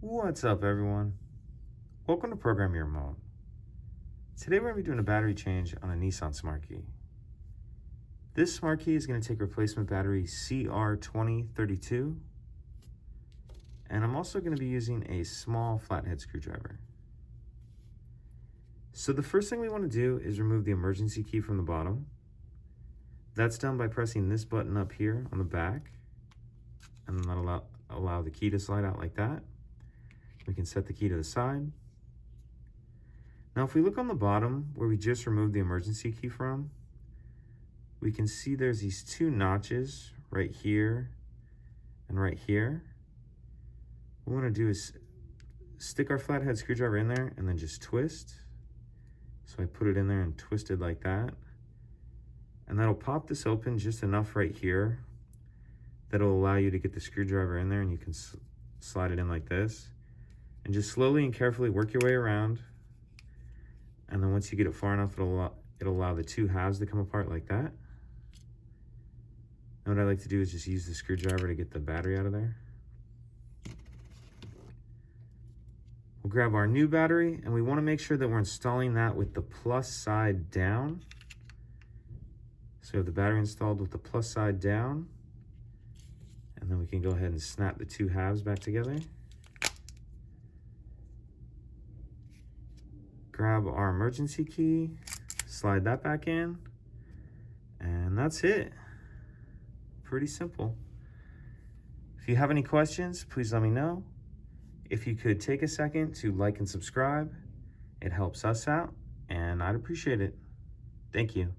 What's up, everyone? Welcome to Program Your Mode. Today we're going to be doing a battery change on a Nissan Smart key. This Smart key is going to take replacement battery CR2032, and I'm also going to be using a small flathead screwdriver. So the first thing we want to do is remove the emergency key from the bottom. That's done by pressing this button up here on the back, and then that'll allow the key to slide out like that. We can set the key to the side. Now if we look on the bottom where we just removed the emergency key from, we can see there's these two notches right here and right here. What we want to do is stick our flathead screwdriver in there and then just twist. So I put it in there and twist it like that. And that'll pop this open just enough right here that'll allow you to get the screwdriver in there, and you can slide it in like this. And just slowly and carefully work your way around. And then once you get it far enough, it'll allow the two halves to come apart like that. And what I like to do is just use the screwdriver to get the battery out of there. We'll grab our new battery, and we want to make sure that we're installing that with the plus side down. So we have the battery installed with the plus side down. And then we can go ahead and snap the two halves back together. Grab our emergency key, slide that back in, and that's it. Pretty simple. If you have any questions, please let me know. If you could take a second to like and subscribe, it helps us out, and I'd appreciate it. Thank you.